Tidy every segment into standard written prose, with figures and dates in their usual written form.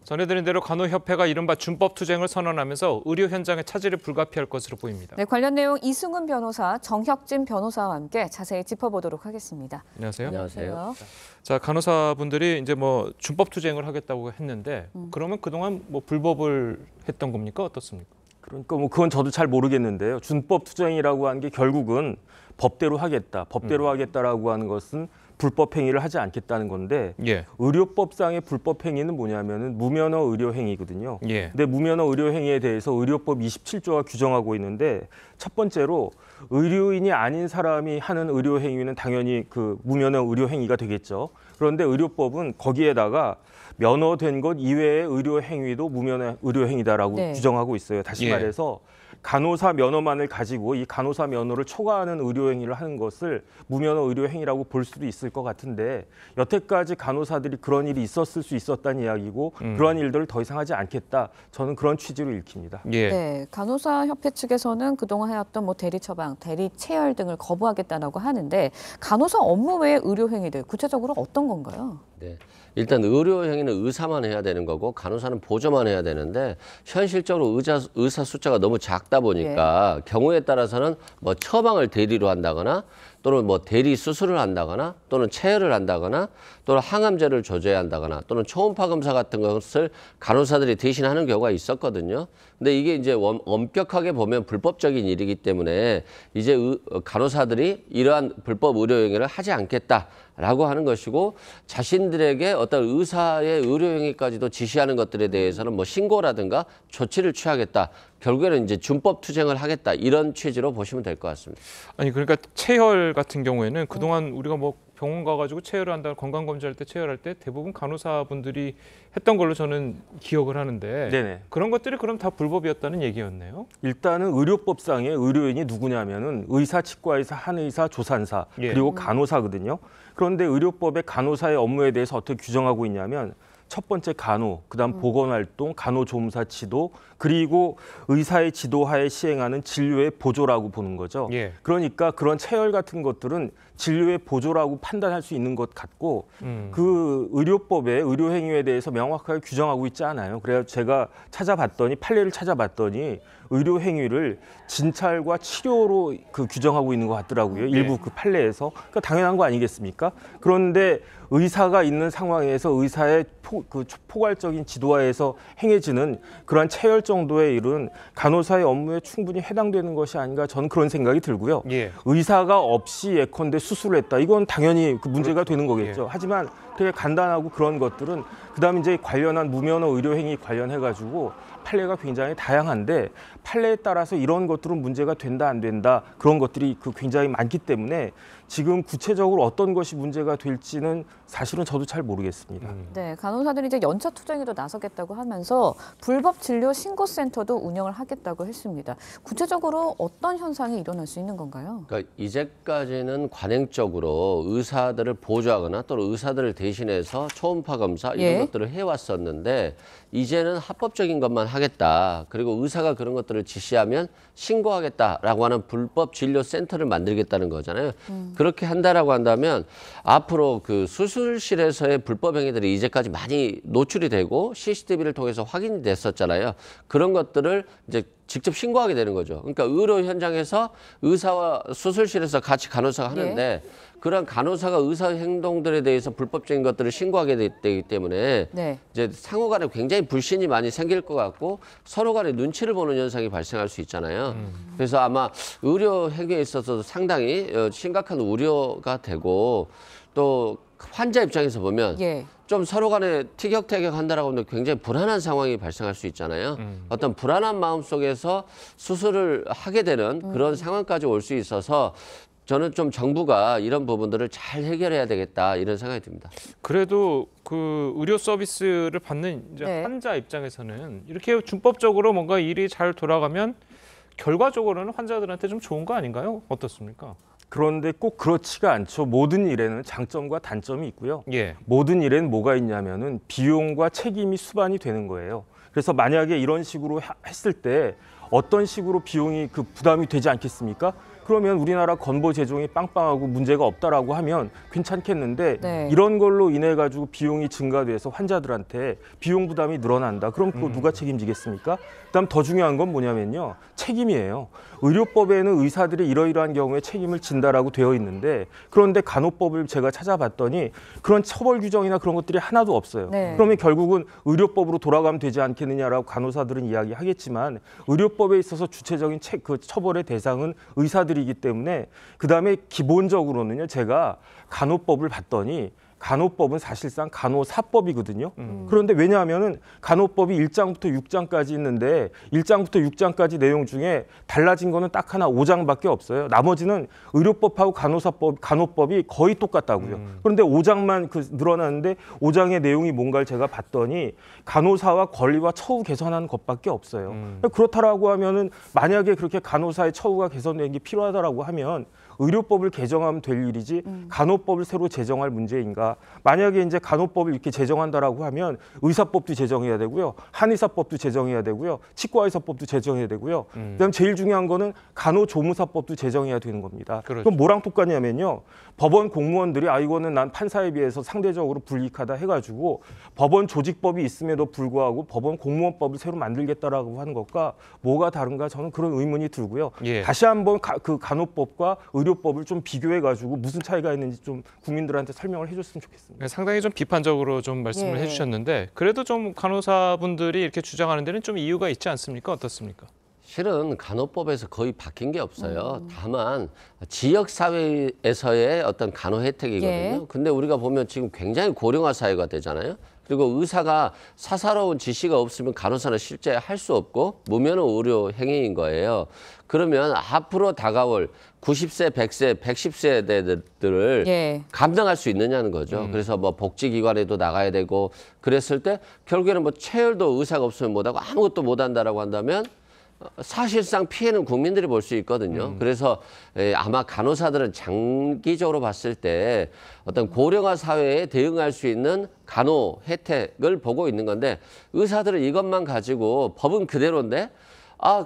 전해드린 대로 간호협회가 이른바 준법 투쟁을 선언하면서 의료 현장의 차질을 불가피할 것으로 보입니다. 네, 관련 내용 이승훈 변호사, 정혁진 변호사와 함께 자세히 짚어보도록 하겠습니다. 안녕하세요. 안녕하세요. 자, 간호사분들이 이제 뭐 준법 투쟁을 하겠다고 했는데 그러면 그동안 뭐 불법을 했던 겁니까? 어떻습니까? 그러니까 뭐 그건 저도 잘 모르겠는데요. 준법 투쟁이라고 하는 게 결국은 법대로 하겠다, 법대로 하겠다라고 하는 것은 불법 행위를 하지 않겠다는 건데 예. 의료법상의 불법 행위는 뭐냐면은 무면허 의료 행위거든요. 예. 근데 무면허 의료 행위에 대해서 의료법 27조가 규정하고 있는데 첫 번째로 의료인이 아닌 사람이 하는 의료 행위는 당연히 그 무면허 의료 행위가 되겠죠. 그런데 의료법은 거기에다가 면허된 것 이외의 의료 행위도 무면허 의료 행위다라고 네. 규정하고 있어요. 다시 예. 말해서 간호사 면허만을 가지고 이 간호사 면허를 초과하는 의료 행위를 하는 것을 무면허 의료 행위라고 볼 수도 있을 것 같은데 여태까지 간호사들이 그런 일이 있었을 수 있었다는 이야기고 그러한 일들을 더 이상 하지 않겠다. 저는 그런 취지로 읽힙니다. 예. 네, 간호사협회 측에서는 그동안 해왔던 뭐 대리 처방, 대리 체열 등을 거부하겠다라고 하는데 간호사 업무 외의 의료 행위들 구체적으로 어떤 건가요? 네. 일단 의료 행위는 의사만 해야 되는 거고 간호사는 보조만 해야 되는데 현실적으로 의사 숫자가 너무 작다 보니까 경우에 따라서는 뭐 처방을 대리로 한다거나 또는 뭐 대리 수술을 한다거나 또는 체열을 한다거나 또는 항암제를 조제해야 한다거나 또는 초음파 검사 같은 것을 간호사들이 대신하는 경우가 있었거든요. 근데 이게 이제 엄격하게 보면 불법적인 일이기 때문에 이제 간호사들이 이러한 불법 의료 행위를 하지 않겠다라고 하는 것이고 자신들에게 어떤 의사의 의료 행위까지도 지시하는 것들에 대해서는 뭐 신고라든가 조치를 취하겠다. 결국에는 이제 준법 투쟁을 하겠다 이런 취지로 보시면 될 것 같습니다. 아니 그러니까 체열 같은 경우에는 그동안 우리가 뭐 병원 가가지고 체열을 한다, 건강검진할 때 체열할 때 대부분 간호사분들이 했던 걸로 저는 기억을 하는데 네네. 그런 것들이 그럼 다 불법이었다는 얘기였네요. 일단은 의료법상의 의료인이 누구냐면은 의사, 치과의사, 한의사, 조산사 예. 그리고 간호사거든요. 그런데 의료법의 간호사의 업무에 대해서 어떻게 규정하고 있냐면 첫 번째 간호, 그다음 보건활동, 간호조무사 지도, 그리고 의사의 지도하에 시행하는 진료의 보조라고 보는 거죠. 예. 그러니까 그런 체열 같은 것들은 진료의 보조라고 판단할 수 있는 것 같고 그 의료법의 의료 행위에 대해서 명확하게 규정하고 있지 않아요. 그래서 제가 찾아봤더니 판례를 찾아봤더니 의료 행위를 진찰과 치료로 그 규정하고 있는 것 같더라고요. 일부 그 판례에서. 그러니까 당연한 거 아니겠습니까? 그런데 의사가 있는 상황에서 의사의 포괄적인 지도하에서 행해지는 그러한 체열 정도의 일은 간호사의 업무에 충분히 해당되는 것이 아닌가 저는 그런 생각이 들고요. 예. 의사가 없이 예컨대 수술을 했다. 이건 당연히 그 문제가 되는 거겠죠. 예. 하지만 되게 간단하고 그런 것들은 그다음에 이제 관련한 무면허 의료 행위 관련해 가지고 판례가 굉장히 다양한데 판례에 따라서 이런 것들은 문제가 된다 안 된다 그런 것들이 굉장히 많기 때문에 지금 구체적으로 어떤 것이 문제가 될지는 사실은 저도 잘 모르겠습니다. 네, 간호사들이 이제 연차 투쟁에도 나서겠다고 하면서 불법 진료 신고센터도 운영을 하겠다고 했습니다. 구체적으로 어떤 현상이 일어날 수 있는 건가요? 그러니까 이제까지는 관행적으로 의사들을 보조하거나 또는 의사들을 대신해서 초음파 검사 이런 예. 것들을 해왔었는데 이제는 합법적인 것만 하겠다. 그리고 의사가 그런 것들을 지시하면 신고하겠다라고 하는 불법 진료센터를 만들겠다는 거잖아요. 그렇게 한다라고 한다면 앞으로 그 수술실에서의 불법 행위들이 이제까지 많이 노출이 되고 CCTV를 통해서 확인이 됐었잖아요. 그런 것들을 이제 직접 신고하게 되는 거죠. 그러니까 의료 현장에서 의사와 수술실에서 같이 간호사가 하는데 그런 간호사가 의사 행동들에 대해서 불법적인 것들을 신고하게 되기 때문에 네. 이제 상호 간에 굉장히 불신이 많이 생길 것 같고 서로 간에 눈치를 보는 현상이 발생할 수 있잖아요. 그래서 아마 의료 행위에 있어서 상당히 심각한 우려가 되고 또 환자 입장에서 보면 예. 좀 서로 간에 티격태격 한다라고 하면 굉장히 불안한 상황이 발생할 수 있잖아요. 어떤 불안한 마음 속에서 수술을 하게 되는 그런 상황까지 올 수 있어서 저는 좀 정부가 이런 부분들을 잘 해결해야 되겠다 이런 생각이 듭니다. 그래도 그 의료 서비스를 받는 이제 네. 환자 입장에서는 이렇게 준법적으로 뭔가 일이 잘 돌아가면 결과적으로는 환자들한테 좀 좋은 거 아닌가요? 어떻습니까? 그런데 꼭 그렇지가 않죠. 모든 일에는 장점과 단점이 있고요. 예. 모든 일에는 뭐가 있냐면은 비용과 책임이 수반이 되는 거예요. 그래서 만약에 이런 식으로 했을 때 어떤 식으로 비용이 부담이 되지 않겠습니까? 그러면 우리나라 건보 재정이 빵빵하고 문제가 없다라고 하면 괜찮겠는데 네. 이런 걸로 인해 가지고 비용이 증가돼서 환자들한테 비용 부담이 늘어난다. 그럼 그거 누가 책임지겠습니까? 그다음 더 중요한 건 뭐냐면요. 책임이에요. 의료법에는 의사들이 이러이러한 경우에 책임을 진다라고 되어 있는데 그런데 간호법을 제가 찾아봤더니 그런 처벌 규정이나 그런 것들이 하나도 없어요. 네. 그러면 결국은 의료법으로 돌아가면 되지 않겠느냐라고 간호사들은 이야기하겠지만 의료법에 있어서 주체적인 그 처벌의 대상은 의사들이기 때문에 그다음에 기본적으로는요. 제가 간호법을 봤더니 간호법은 사실상 간호사법이거든요. 그런데 왜냐하면은 간호법이 1장부터 6장까지 있는데 1장부터 6장까지 내용 중에 달라진 거는 딱 하나 5장밖에 없어요. 나머지는 의료법하고 간호법이 거의 똑같다고요. 그런데 5장만 늘어났는데 5장의 내용이 뭔가를 제가 봤더니 간호사와 권리와 처우 개선하는 것밖에 없어요. 그렇다라고 하면은 만약에 그렇게 간호사의 처우가 개선되는 게 필요하다라고 하면 의료법을 개정하면 될 일이지 간호법을 새로 제정할 문제인가? 만약에 이제 간호법을 이렇게 제정한다라고 하면 의사법도 제정해야 되고요, 한의사법도 제정해야 되고요, 치과의사법도 제정해야 되고요. 그다음 제일 중요한 거는 간호조무사법도 제정해야 되는 겁니다. 그렇죠. 그럼 뭐랑 똑같냐면요, 법원 공무원들이 이거는 난 판사에 비해서 상대적으로 불이익하다 해가지고 법원 조직법이 있음에도 불구하고 법원 공무원법을 새로 만들겠다라고 하는 것과 뭐가 다른가 저는 그런 의문이 들고요. 예. 다시 한번 그 간호법과 의료법을 좀 비교해가지고 무슨 차이가 있는지 좀 국민들한테 설명을 해줬으면 좋겠습니다. 상당히 좀 비판적으로 좀 말씀을 예. 해주셨는데 그래도 좀 간호사분들이 이렇게 주장하는 데는 좀 이유가 있지 않습니까? 어떻습니까? 실은 간호법에서 거의 바뀐 게 없어요. 다만 지역 사회에서의 어떤 간호 혜택이거든요. 예. 근데 우리가 보면 지금 굉장히 고령화 사회가 되잖아요. 그리고 의사가 사사로운 지시가 없으면 간호사는 실제 할 수 없고 무면허 의료 행위인 거예요. 그러면 앞으로 다가올 90세, 100세, 110세대들을 예. 감당할 수 있느냐는 거죠. 그래서 뭐 복지기관에도 나가야 되고 그랬을 때 결국에는 뭐 체열도 의사가 없으면 못하고 아무것도 못한다라고 한다면 사실상 피해는 국민들이 볼 수 있거든요. 그래서 아마 간호사들은 장기적으로 봤을 때 어떤 고령화 사회에 대응할 수 있는 간호 혜택을 보고 있는 건데 의사들은 이것만 가지고 법은 그대로인데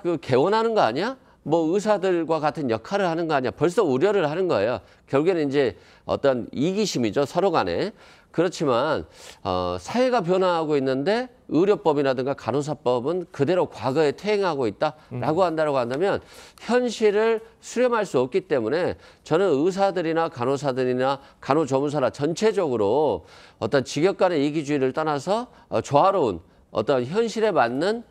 그 개원하는 거 아니야? 뭐 의사들과 같은 역할을 하는 거 아니야? 벌써 우려를 하는 거예요. 결국에는 이제 어떤 이기심이죠, 서로 간에. 그렇지만 사회가 변화하고 있는데 의료법이라든가 간호사법은 그대로 과거에 퇴행하고 있다라고 한다면 현실을 수렴할 수 없기 때문에 저는 의사들이나 간호사들이나 간호조무사나 전체적으로 어떤 직역 간의 이기주의를 떠나서 조화로운 어떤 현실에 맞는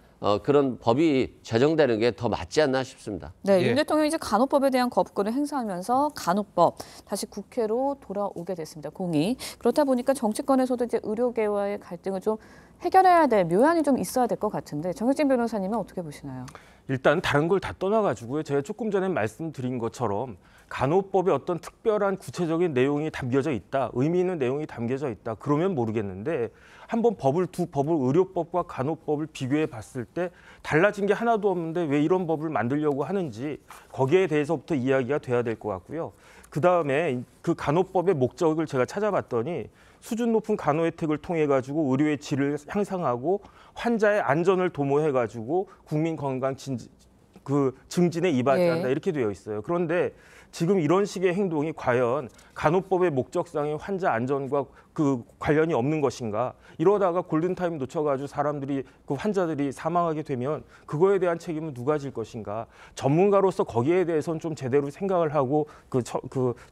그런 법이 제정되는 게 더 맞지 않나 싶습니다. 네, 예. 윤 대통령이 이제 간호법에 대한 거부권을 행사하면서 간호법 다시 국회로 돌아오게 됐습니다. 공이. 그렇다 보니까 정치권에서도 이제 의료계와의 갈등을 좀 해결해야 될 묘안이 좀 있어야 될 것 같은데 정혁진 변호사님은 어떻게 보시나요? 일단 다른 걸 다 떠나가지고요. 제가 조금 전에 말씀드린 것처럼 간호법에 어떤 특별한 구체적인 내용이 담겨져 있다, 의미 있는 내용이 담겨져 있다. 그러면 모르겠는데 한번 두 법을 의료법과 간호법을 비교해 봤을 때 달라진 게 하나도 없는데 왜 이런 법을 만들려고 하는지 거기에 대해서부터 이야기가 돼야 될 것 같고요. 그다음에 그 간호법의 목적을 제가 찾아봤더니 수준 높은 간호 혜택을 통해 가지고 의료의 질을 향상하고 환자의 안전을 도모해 가지고 국민 건강 증진에 이바지한다 예. 이렇게 되어 있어요. 그런데 지금 이런 식의 행동이 과연 간호법의 목적상의 환자 안전과 그 관련이 없는 것인가? 이러다가 골든타임 놓쳐가지고 환자들이 사망하게 되면 그거에 대한 책임은 누가 질 것인가? 전문가로서 거기에 대해서는 좀 제대로 생각을 하고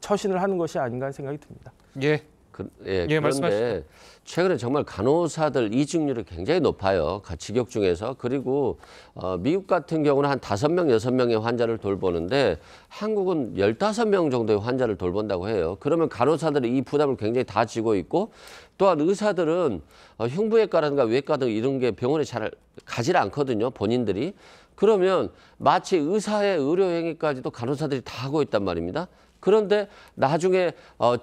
처신을 하는 것이 아닌가 하는 생각이 듭니다. 예. 그런데 말씀하시죠. 최근에 정말 간호사들 이직률이 굉장히 높아요. 직역 중에서. 그리고 미국 같은 경우는 한 5명, 6명의 환자를 돌보는데 한국은 15명 정도의 환자를 돌본다고 해요. 그러면 간호사들이 이 부담을 굉장히 다 지고 있고 또한 의사들은 흉부외과라든가 외과 등 이런 게 병원에 잘 가지 않거든요. 본인들이. 그러면 마치 의사의 의료행위까지도 간호사들이 다 하고 있단 말입니다. 그런데 나중에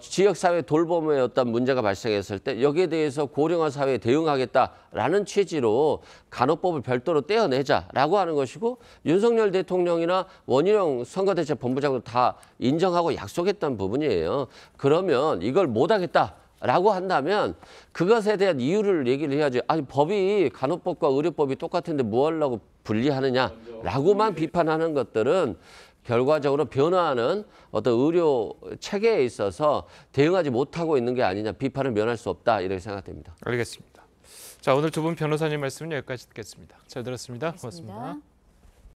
지역사회 돌봄의 어떤 문제가 발생했을 때 여기에 대해서 고령화 사회에 대응하겠다라는 취지로 간호법을 별도로 떼어내자라고 하는 것이고 윤석열 대통령이나 원희룡 선거대책본부장도 다 인정하고 약속했던 부분이에요. 그러면 이걸 못하겠다라고 한다면 그것에 대한 이유를 얘기를 해야지. 아니 법이 간호법과 의료법이 똑같은데 뭐 하려고 분리하느냐라고만 비판하는 것들은 결과적으로 변화하는 어떤 의료 체계에 있어서 대응하지 못하고 있는 게 아니냐, 비판을 면할 수 없다, 이렇게 생각됩니다. 알겠습니다. 자, 오늘 두 분 변호사님 말씀은 여기까지 듣겠습니다. 잘 들었습니다. 고맙습니다. 고맙습니다.